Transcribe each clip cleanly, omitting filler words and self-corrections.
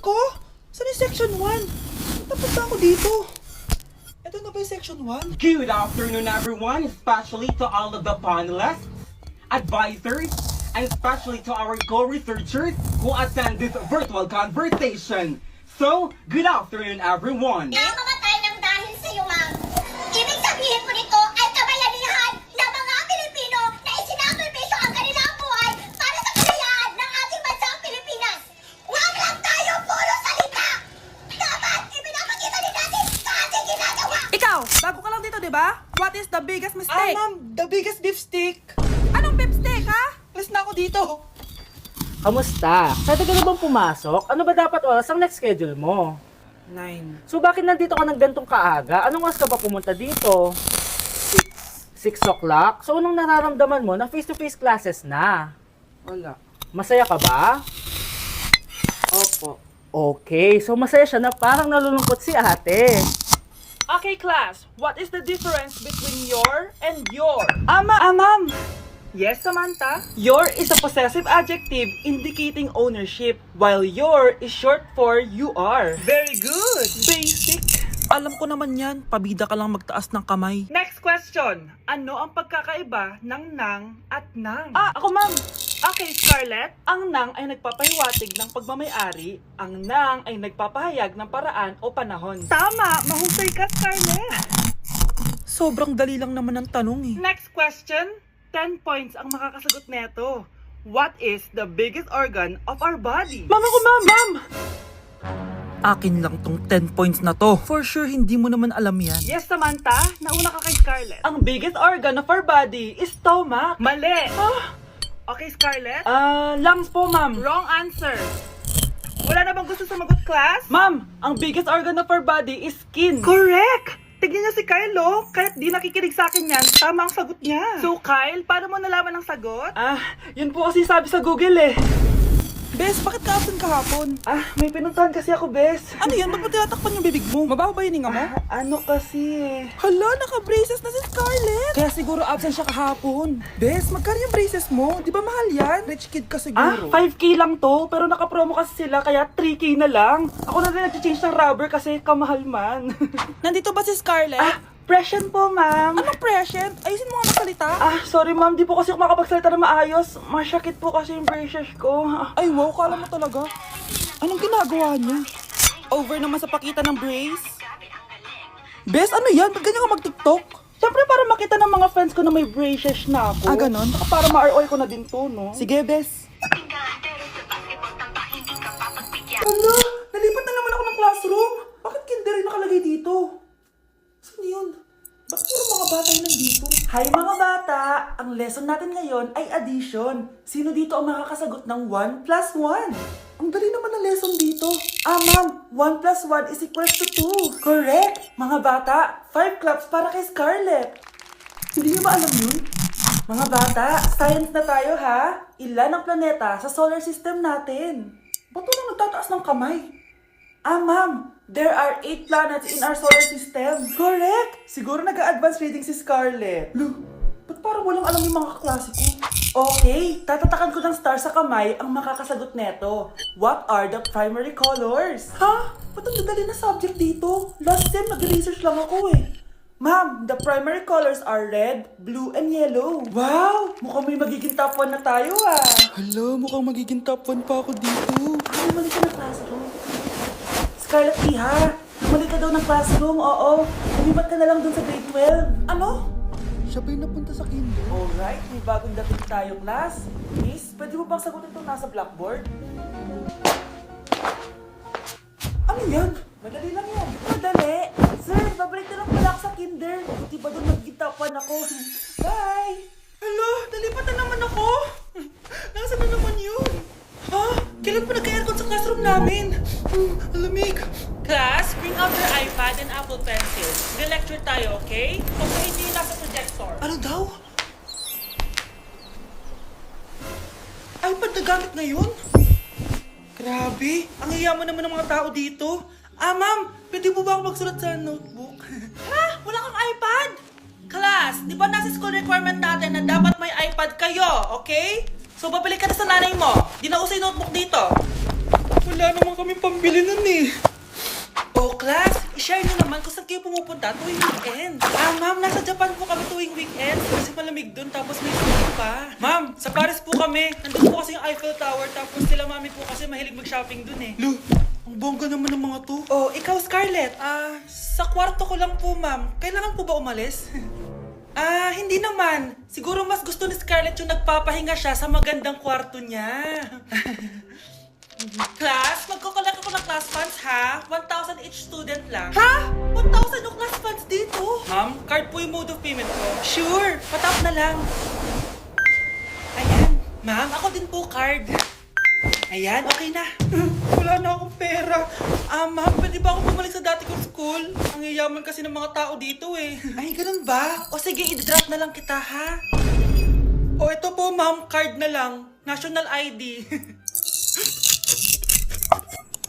ko? Saan yung section 1? Tapos na ako dito. Ito na ba yung section 1? Good afternoon, everyone, especially to all of the panelists, advisors, and especially to our co-researchers who attend this virtual conversation. So, good afternoon, everyone. Namamatay ng dahil sa iyo, ma'am. Ibig sabihin po nito ay kabayanihan ng mga Pilipino na isinakripisyo ang kanilang buhay para sa kalayaan ng ating bansang Pilipinas. Huwag lang tayo puro salita! Dapat ipinapakita din natin sa ating ginagawa! Ikaw, bago ka lang dito, di ba? What is the biggest mistake? Ma'am, the biggest beef stick. Anong beef steak, ha? Alis na ako dito. Kamusta? Pwede ka na bang pumasok? Ano ba dapat oras ang next schedule mo? 9. So bakit nandito ka ng gantong kaaga? Anong oras ka pa pumunta dito? 6 o'clock? So anong nararamdaman mo na face-to-face classes na? Wala. Masaya ka ba? Opo. Okay, so masaya siya na parang nalulungkot si ate. Okay, class. What is the difference between your and your? Ma'am. Yes, Samantha? Your is a possessive adjective indicating ownership, while your is short for you are. Very good. Basic. Alam ko naman yan. Pabida ka lang magtaas ng kamay. Next question. Ano ang pagkakaiba ng nang at nang? Ako ma'am. Okay, Scarlett. Ang nang ay nagpapahiwatig ng pagmamayari. Ang nang ay nagpapahayag ng paraan o panahon. Tama! Mahusay ka, Scarlett! Sobrang dali lang naman ang tanong eh. Next question. 10 points ang makakasagot neto. What is the biggest organ of our body? Ma'am ako, ma'am! Akin lang tong 10 points na to. For sure, hindi mo naman alam yan. Yes, Samantha. Nauna ka kay Scarlett. Ang biggest organ of our body is stomach. Mali. Okay, Scarlett. Lungs po, ma'am. Wrong answer. Wala na bang gusto sumagot, class? Ma'am, ang biggest organ of our body is skin. Correct! Tignan niyo si Kyle, oh. Kahit di nakikinig sa akin yan, tama ang sagot niya. So, Kyle, paano mo nalaman ang sagot? Yun po kasi sabi sa Google eh. Bes, bakit ka absent kahapon? May pinuntahan kasi ako, Bes. Ano yan? Ba't mo tinatakpan yung bibig mo? Mabaho ba yung hinga mo? Ano kasi eh. Hala, naka-braces na si Scarlett! Kaya siguro absent siya kahapon. Bes, magkano yung braces mo? Di ba mahal yan? Rich kid ka siguro. 5K lang to, pero naka-promo kasi sila, kaya 3K na lang. Ako na rin nag-change ng rubber kasi kamahal man. Nandito ba si Scarlett? Present po, ma'am. Anong present? Ayusin mo nga magsalita. Sorry ma'am, di po kasi ako makapagsalita na maayos. Masyakit po kasi yung braces ko. Ay wow, kala mo talaga. Anong ginagawa niya? Over naman sa pakita ng brace. Bes, ano yan? Ba't ganyan ka mag-tiktok? Siyempre para makita ng mga friends ko na may braces na ako. Ganon? Saka para ma-ROI ko na din to, no? Sige, Bes. Hala, nalipat na naman ako ng classroom. Bakit kinder yung nakalagay dito? Saan yun? Ba't puro mga bata yung nandito? Hi mga bata! Ang lesson natin ngayon ay addition. Sino dito ang makakasagot ng 1 plus 1? Ang dali naman ng lesson dito. Ma'am, 1 plus 1 is equals to 2. Correct! Mga bata, 5 claps para kay Scarlett. Hindi niyo ba alam yun? Mga bata, science na tayo ha? Ilan ang planeta sa solar system natin? Ba't walang nagtataas ng kamay? Ma'am, there are 8 planets in our solar system. Correct! Siguro nag-a-advance reading si Scarlett. Ba't parang walang alam yung mga kaklase ko? Okay, tatatakan ko ng star sa kamay ang makakasagot neto. What are the primary colors? Ha? Ba't ang dadali na subject dito? Last sem, nag-research lang ako eh. Ma'am, the primary colors are red, blue, and yellow. Wow! Mukhang may magiging top 1 na tayo Hala, mukhang magiging top 1 pa ako dito. Bumalik ka ng classroom. Scarlett Iha, bumalik ka daw ng classroom, oo. Lumipat ka na lang dun sa grade 12. Ano? Siya ba yung napunta sa kinder? Alright, may bagong dating tayo, class. Miss, pwede mo bang sagutin itong nasa blackboard? Ano yan? Madali lang yan. Madali. Sir, babalik na lang pala ako sa kinder. Buti ba doon nag-gitapan ako? Bye! Hala, nalipat na naman ako. Nasaan na naman yun? Ha? Kailan pa nagka-aircon sa classroom namin? Alamig. Class, bring out your iPad and Apple Pencil. Re-lecture tayo, okay? Kung hindi nasa projector. Ano daw? iPad na gamit ngayon? Grabe, ang hiyaman naman ng mga tao dito. Ma'am, pwede po ba ako magsulat sa notebook? Ha? Wala kang iPad? Class, di ba nasa school requirement natin na dapat may iPad kayo, okay? So, babalik ka na sa nanay mo. Di na uso yung notebook dito. Wala naman kami pambili malaman kung saan kayo pumupunta tuwing weekend. Ah, ma'am, nasa Japan po kami tuwing weekend kasi malamig doon tapos may snow pa. Ma'am, sa Paris po kami. Nandun po kasi yung Eiffel Tower tapos sila mami po kasi mahilig mag-shopping doon eh. Lu, ang bongga naman ng mga to. Oh, ikaw Scarlett. Sa kwarto ko lang po, ma'am. Kailangan po ba umalis? Hindi naman. Siguro mas gusto ni Scarlett yung nagpapahinga siya sa magandang kwarto niya. Class, magkukulak ako ng class funds ha. 1,000 each student lang. Ha? 1,000 yung class funds dito. Ma'am, card po yung mode of payment ko. Sure, patap na lang. Ayan. Ma'am, ako din po card. Ayan, okay na. Wala na akong pera. Ma'am, pwede ba ako bumalik sa dati kong school? Ang yayaman kasi ng mga tao dito eh. Ay, ganun ba? O sige, i-drop na lang kita ha. O ito po ma'am, card na lang. National ID.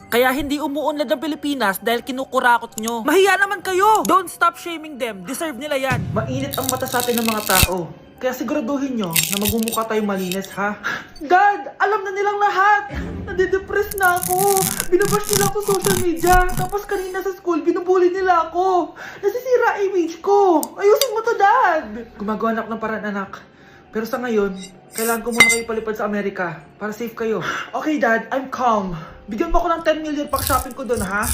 Kaya hindi umuunlad ang Pilipinas dahil kinukurakot nyo. Mahiya naman kayo! Don't stop shaming them. Deserve nila yan. Mainit ang mata sa atin ng mga tao. Kaya siguraduhin nyo na magmumukha tayo malinis, ha? Dad! Alam na nilang lahat! Nadidepress na ako! Binabash nila ako sa social media. Tapos kanina sa school, binubuli nila ako. Nasisira image ko. Ayusin mo to, Dad! Gumagawa na ako ng paraan, anak. Pero sa ngayon, kailangan ko muna kayo palipad sa Amerika para safe kayo. Okay, Dad. I'm calm. Bigyan mo ako ng 10 million pang shopping ko doon, ha?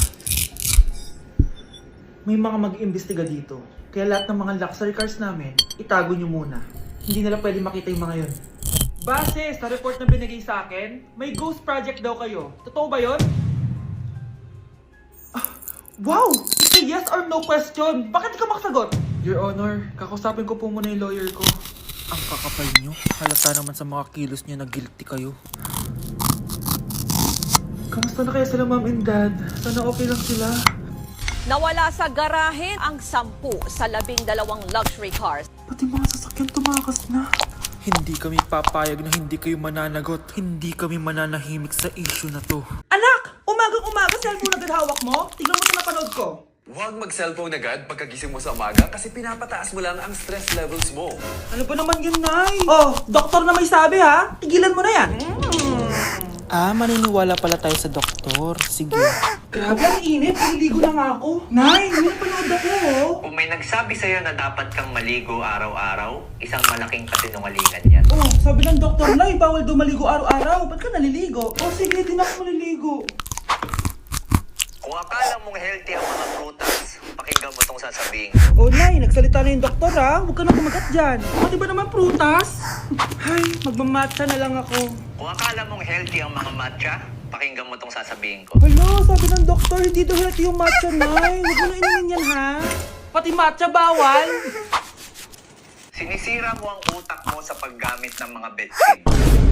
May mga mag-iimbestiga dito. Kaya lahat ng mga luxury cars namin, itago nyo muna. Hindi nila pwede makita yung mga yon. Base sa report na binigay sa akin, may ghost project daw kayo. Totoo ba yon? Wow! It's a yes or no question. Bakit di ka makasagot? Your Honor, kakausapin ko po muna yung lawyer ko. Ang kakapal nyo. Halata naman sa mga kilos nyo na guilty kayo. Kamusta na kaya sila, Mom and Dad? Sana okay lang sila. Nawala sa garahe ang 10 sa 12 luxury cars. Pati mga sasakyan tumakas na. Hindi kami papayag na hindi kayo mananagot. Hindi kami mananahimik sa issue na to. Anak! Umagang-umaga, cellphone agad hawak mo? Tignan mo sa napanood ko. Huwag mag-cellphone agad pagkagising mo sa umaga kasi pinapataas mo lang ang stress levels mo. Ano ba naman yun, Nay? Oh, doktor na may sabi, ha? Tigilan mo na yan. Maniniwala pala tayo sa doktor. Sige. Grabe, ang init. Naliligo na nga ako. Nay, may napanood ako, oh. Kung may nagsabi sa'yo na dapat kang maligo araw-araw, isang malaking kasinungalingan yan. Oh, sabi ng doktor, Nay, bawal daw maligo araw-araw. Ba't ka naliligo? Oh, sige, di na ako maliligo. Kung akala mong healthy ang mga prutas, pakinggan mo tong sasabihin. Oh, Nay, nagsalita na yung doktor, ha? Huwag ka na kumagat dyan. O, di ba naman prutas? Ay, magmamatcha na lang ako. Kung akala mong healthy ang mga matcha, pakinggan mo tong sasabihin ko. Hala, sabi ng doktor, hindi daw healthy yung matcha, Nay. Huwag mo na inumin yan, ha? Pati matcha bawal. Sinisira mo ang utak mo sa paggamit ng mga betsin.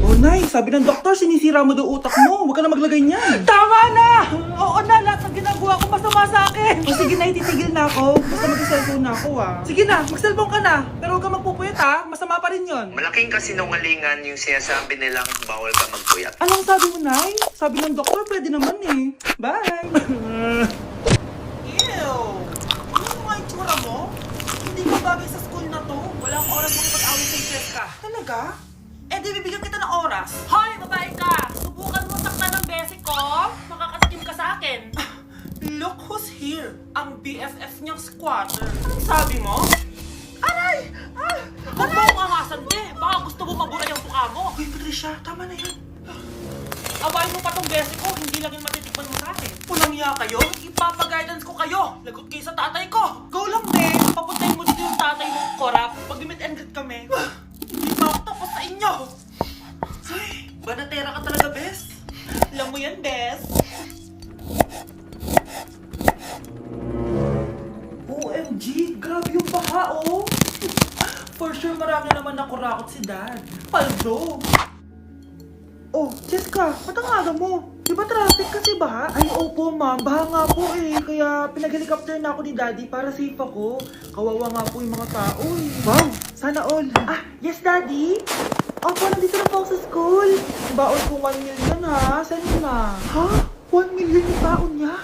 Oh, Nay, sabi ng doktor, sinisira mo daw utak mo. Huwag ka na maglagay niyan. Tama na! Oo na, lahat ng ginagawa ko masama sa akin. O sige, Nay, titigil na ako. Basta mag-cellphone na ako, ha. Sige na, mag-cellphone ka na. Pero huwag ka magpupuyat, ha. Masama pa rin yon. Malaking kasinungalingan yung sinasabi nilang bawal ka magpuyat. Anong sabi mo, Nay? Sabi ng doktor, pwede naman eh. Bye! Ew! Ano mga itsura mo? Hindi mo bagay sa school na to. Wala akong oras makipag-away sa Jessica. Talaga? Eh, di bibigyan kita ng oras. Hoy, babae ka! Subukan mo saktan ng basic ko. Makakaskim ka sa akin. Look who's here. Ang BFF niyang squatter. Anong sabi mo? Aray! Huwag mo akong angasan, be. Baka gusto mo mabura yung mukha mo. Uy, Patricia, tama na yun. Awayin mo pa tong basic ko. Hindi lang yung matitikman mo sa akin. Pulang iya kayo. Ipapag-guidance ko kayo. Lagot kayo sa tatay ko. Go lang, be. Papuntahin mo dito yung tatay mong korap. Pag-meet and greet kami. Hindi pa ako tapos sa inyo. Ay, banatera ka talaga, Bes. Alam mo yan, Bes. OMG, grabe yung baha, oh. For sure, marami naman nakurakot si Dad. Paldo. Oh, Jessica, ba't ang aga mo? Di ba traffic kasi baha? Ay, opo, ma'am. Baha nga po eh. Kaya pinag-helicopter na ako ni Daddy para safe ako. Kawawa nga po yung mga tao eh. Wow, sana all. Ah, yes, Daddy? Opo, nandito na po ako sa school. Baon ko 1 million ha. Saan yun na? Ha? 1 million yung baon niya?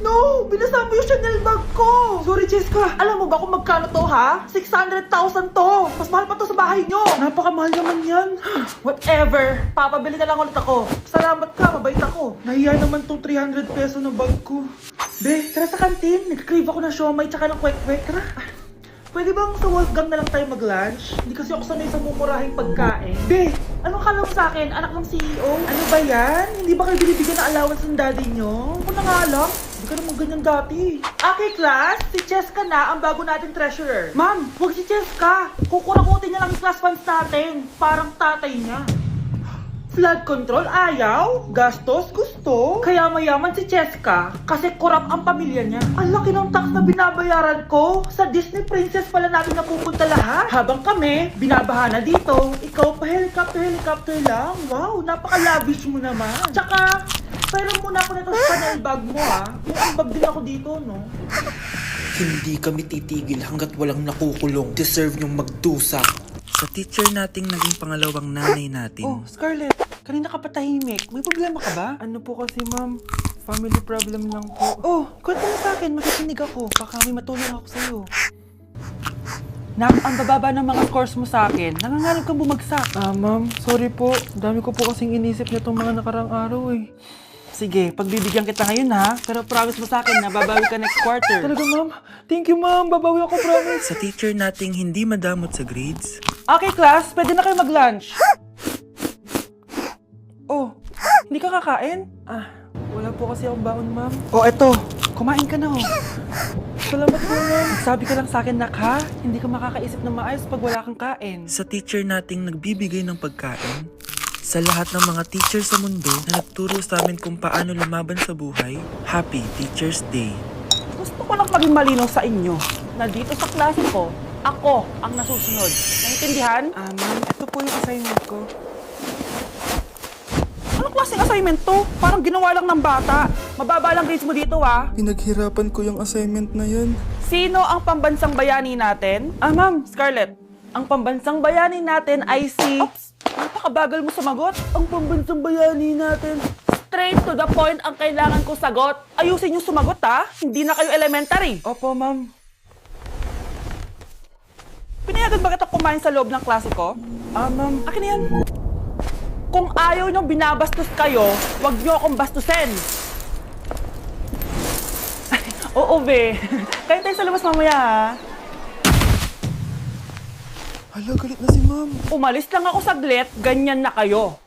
No! Binasa mo yung Chanel bag ko! Sorry, Jessica. Alam mo ba kung magkano to, ha? 600,000 to! Mas mahal pa to sa bahay nyo! Napakamahal naman yan. Whatever. Papabili na lang ulit ako. Salamat ka, mabait ako. Nahiya naman tong 300 peso na bag ko. Be, tara sa kantin. Nag-crave ako ng siomay tsaka ng kwek-kwek. Tara. Pwede bang sa Wolfgang na lang tayo mag-lunch? Hindi kasi ako sanay sa mumurahing pagkain. Be, anong akala mo sa akin? Anak ng CEO? Ano ba yan? Hindi ba kayo binibigyan ng allowance ng daddy nyo? Ako na nga lang. Hindi ka naman ganyan dati. Okay, class. Si Cheska na ang bago nating treasurer. Ma'am, huwag si Cheska. Kukurakutin niya lang yung class funds natin. Parang tatay niya. Flood control, ayaw. Gastos, gusto. Kaya mayaman si Cheska kasi korap ang pamilya niya. Ang laki ng tax na binabayaran ko. Sa Disney Princess pala natin napupunta lahat. Habang kami, binabaha na dito. Ikaw pa helicopter lang. Wow, napaka-lavish mo naman. Tsaka, pero muna ako nito sa Chanel bag mo May ambag din ako dito, no? Hindi kami titigil hanggat walang nakukulong. Deserve niyong magdusa. Sa teacher nating naging pangalawang nanay natin. Oh, Scarlett, kanina ka pa tahimik. May problema ka ba? Ano po kasi, ma'am? Family problem lang po. Oh, kwento mo sa akin. Makikinig ako. Baka may matulong ako sa'yo. Nak, ang bababa ng mga scores mo sa akin. Nangangarap kang bumagsak. Ma'am, sorry po. Dami ko po kasing inisip niya itong mga nakarang araw Sige, pagbibigyan kita ngayon ha. Pero promise mo sa akin na babawi ka next quarter. Talaga, ma'am? Thank you, ma'am. Babawi ako, promise. Sa teacher nating hindi madamot sa grades. Okay, class. Pwede na kayo mag-lunch. Oh, hindi ka kakain? Wala po kasi akong baon, ma'am. Oh, eto. Kumain ka na, Salamat po, ma'am. Sabi ka lang sa akin, Nak, ha? Hindi ka makakaisip ng maayos pag wala kang kain. Sa teacher nating nagbibigay ng pagkain. Sa lahat ng mga teacher sa mundo na nagturo sa amin kung paano lumaban sa buhay, Happy Teacher's Day! Gusto ko lang maging malinaw sa inyo na dito sa klase ko, ako ang nasusunod. Naintindihan? Ma'am, ito po yung assignment ko. Anong klaseng assignment to? Parang ginawa lang ng bata. Mababa lang grades mo dito Pinaghirapan ko yung assignment na yun. Sino ang pambansang bayani natin? Ma'am, Scarlett. Ang pambansang bayani natin ay si... Oops! Napakabagal mo sumagot. Ang pambansang bayani natin. Straight to the point ang kailangan ko sagot. Ayusin yung sumagot Hindi na kayo elementary. Opo, ma'am. Pinayagan ba kita kumain sa loob ng klase ko? Ma'am. Akin na yan. Kung ayaw niyong binabastos kayo, huwag niyo akong bastusin. Oo, be. Kain tayo sa labas mamaya, Hala, galit na si ma'am. Umalis lang ako saglit, ganyan na kayo.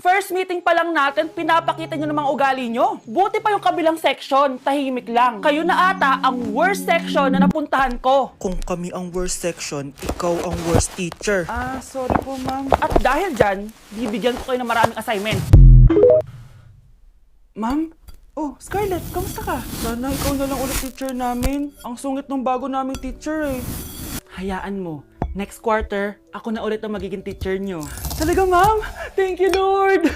First meeting pa lang natin, pinapakita nyo ng mga ugali nyo. Buti pa yung kabilang section, tahimik lang. Kayo na ata ang worst section na napuntahan ko. Kung kami ang worst section, ikaw ang worst teacher. Sorry po, ma'am. At dahil dyan, bibigyan ko kayo ng maraming assignment. Ma'am? Oh, Scarlett, kamusta ka? Sana ikaw na lang ulit teacher namin. Ang sungit ng bago naming teacher Hayaan mo, next quarter, ako na ulit ang magiging teacher nyo. Talaga, ma'am? Thank you, Lord!